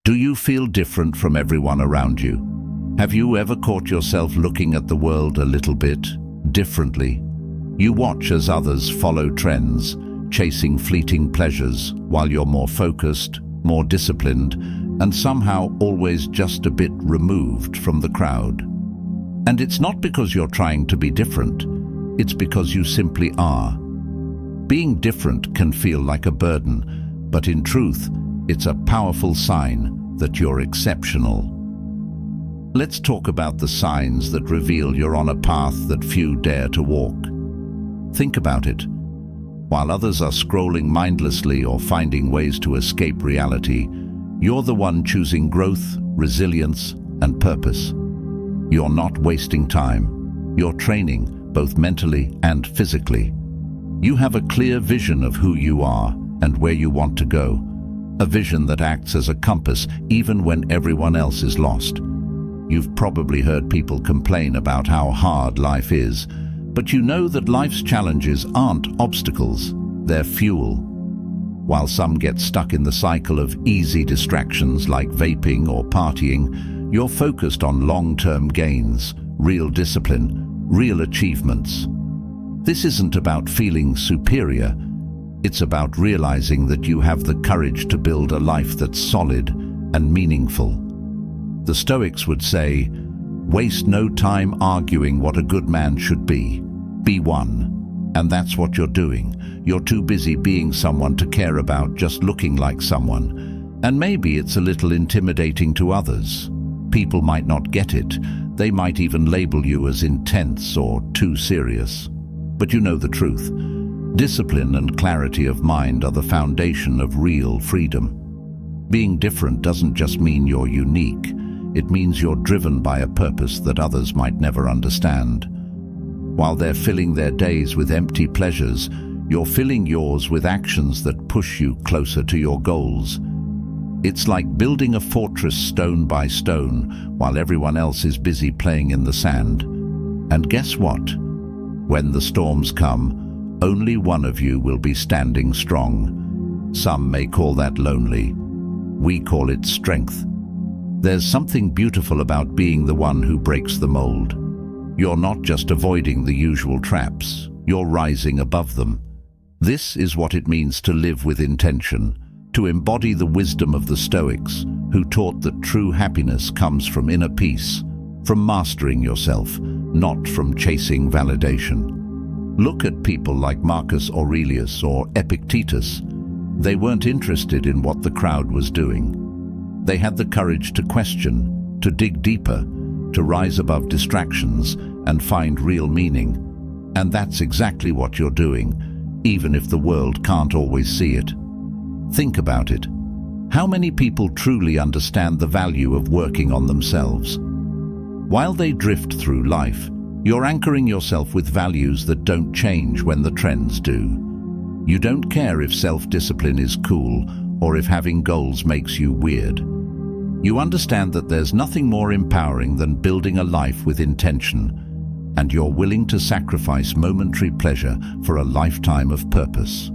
Do you feel different from everyone around you? Have you ever caught yourself looking at the world a little bit differently? You watch as others follow trends, chasing fleeting pleasures, while you're more focused, more disciplined, and somehow always just a bit removed from the crowd. And it's not because you're trying to be different, it's because you simply are. Being different can feel like a burden, but in truth, it's a powerful sign that you're exceptional. Let's talk about the signs that reveal you're on a path that few dare to walk. Think about it. While others are scrolling mindlessly or finding ways to escape reality, you're the one choosing growth, resilience, and purpose. You're not wasting time. You're training, both mentally and physically. You have a clear vision of who you are and where you want to go. A vision that acts as a compass even when everyone else is lost. You've probably heard people complain about how hard life is, but you know that life's challenges aren't obstacles, they're fuel. While some get stuck in the cycle of easy distractions like vaping or partying, you're focused on long-term gains, real discipline, real achievements. This isn't about feeling superior, it's about realizing that you have the courage to build a life that's solid and meaningful. The Stoics would say, "Waste no time arguing what a good man should be. Be one." And that's what you're doing. You're too busy being someone to care about just looking like someone. And maybe it's a little intimidating to others. People might not get it. They might even label you as intense or too serious. But you know the truth. Discipline and clarity of mind are the foundation of real freedom. Being different doesn't just mean you're unique. It means you're driven by a purpose that others might never understand. While they're filling their days with empty pleasures, you're filling yours with actions that push you closer to your goals. It's like building a fortress stone by stone while everyone else is busy playing in the sand. And guess what? When the storms come, only one of you will be standing strong. Some may call that lonely. We call it strength. There's something beautiful about being the one who breaks the mold. You're not just avoiding the usual traps, you're rising above them. This is what it means to live with intention, to embody the wisdom of the Stoics, who taught that true happiness comes from inner peace, from mastering yourself, not from chasing validation. Look at people like Marcus Aurelius or Epictetus. They weren't interested in what the crowd was doing. They had the courage to question, to dig deeper, to rise above distractions and find real meaning. And that's exactly what you're doing, even if the world can't always see it. Think about it. How many people truly understand the value of working on themselves? While they drift through life, you're anchoring yourself with values that don't change when the trends do. You don't care if self-discipline is cool or if having goals makes you weird. You understand that there's nothing more empowering than building a life with intention, and you're willing to sacrifice momentary pleasure for a lifetime of purpose.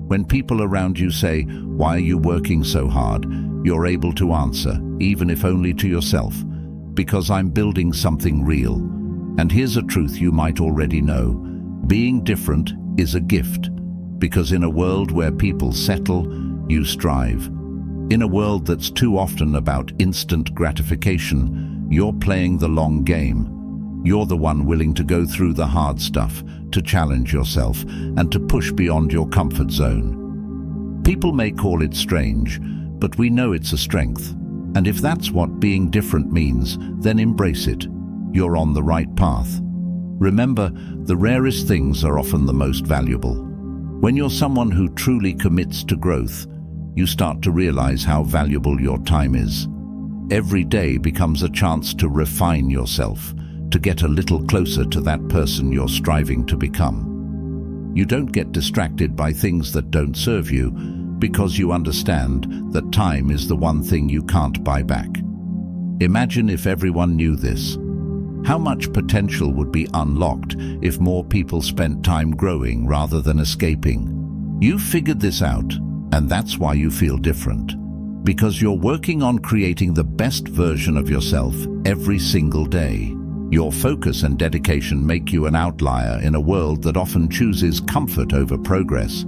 When people around you say, "Why are you working so hard?" you're able to answer, even if only to yourself, "Because I'm building something real." And here's a truth you might already know. Being different is a gift, because in a world where people settle, you strive. In a world that's too often about instant gratification, you're playing the long game. You're the one willing to go through the hard stuff, to challenge yourself, and to push beyond your comfort zone. People may call it strange, but we know it's a strength. And if that's what being different means, then embrace it. You're on the right path. Remember, the rarest things are often the most valuable. When you're someone who truly commits to growth, you start to realize how valuable your time is. Every day becomes a chance to refine yourself, to get a little closer to that person you're striving to become. You don't get distracted by things that don't serve you, because you understand that time is the one thing you can't buy back. Imagine if everyone knew this. How much potential would be unlocked if more people spent time growing rather than escaping? You figured this out, and that's why you feel different. Because you're working on creating the best version of yourself every single day. Your focus and dedication make you an outlier in a world that often chooses comfort over progress.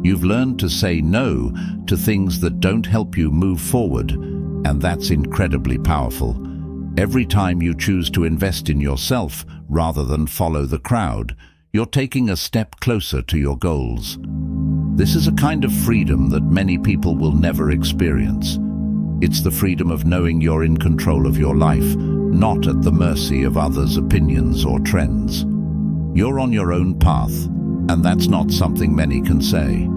You've learned to say no to things that don't help you move forward, and that's incredibly powerful. Every time you choose to invest in yourself rather than follow the crowd, you're taking a step closer to your goals. This is a kind of freedom that many people will never experience. It's the freedom of knowing you're in control of your life, not at the mercy of others' opinions or trends. You're on your own path, and that's not something many can say.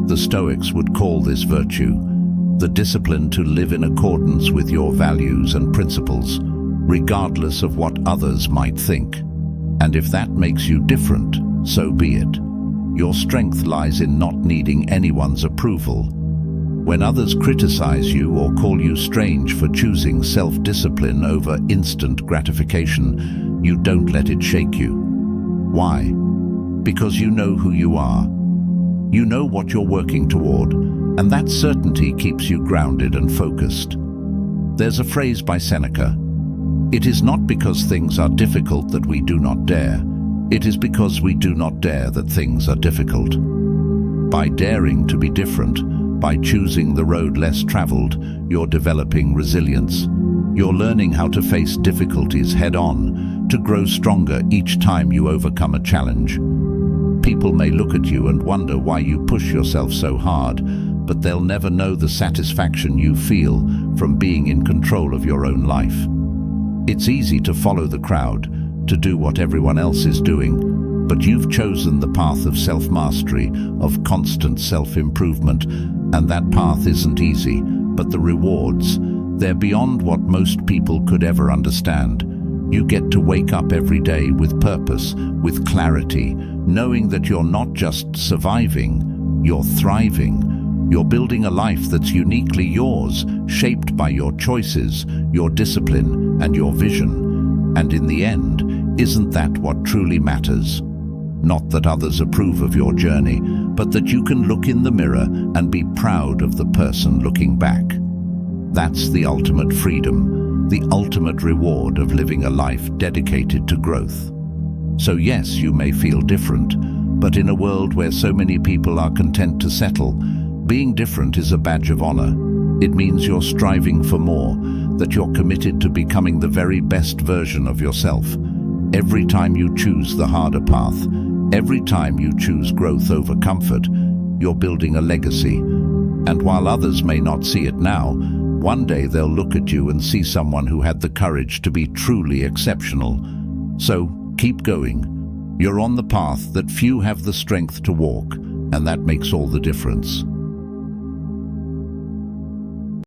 The Stoics would call this virtue, the discipline to live in accordance with your values and principles, regardless of what others might think. And if that makes you different, so be it. Your strength lies in not needing anyone's approval. When others criticize you or call you strange for choosing self-discipline over instant gratification, you don't let it shake you. Why? Because you know who you are. You know what you're working toward, and that certainty keeps you grounded and focused. There's a phrase by Seneca: "It is not because things are difficult that we do not dare. It is because we do not dare that things are difficult." By daring to be different, by choosing the road less traveled, you're developing resilience. You're learning how to face difficulties head-on, to grow stronger each time you overcome a challenge. People may look at you and wonder why you push yourself so hard, but they'll never know the satisfaction you feel from being in control of your own life. It's easy to follow the crowd, to do what everyone else is doing, but you've chosen the path of self-mastery, of constant self-improvement, and that path isn't easy, but the rewards, they're beyond what most people could ever understand. You get to wake up every day with purpose, with clarity, knowing that you're not just surviving, you're thriving. You're building a life that's uniquely yours, shaped by your choices, your discipline, and your vision. And in the end, isn't that what truly matters? Not that others approve of your journey, but that you can look in the mirror and be proud of the person looking back. That's the ultimate freedom, the ultimate reward of living a life dedicated to growth. So yes, you may feel different, but in a world where so many people are content to settle, being different is a badge of honor. It means you're striving for more, that you're committed to becoming the very best version of yourself. Every time you choose the harder path, every time you choose growth over comfort, you're building a legacy. And while others may not see it now, one day they'll look at you and see someone who had the courage to be truly exceptional. So keep going. You're on the path that few have the strength to walk, and that makes all the difference.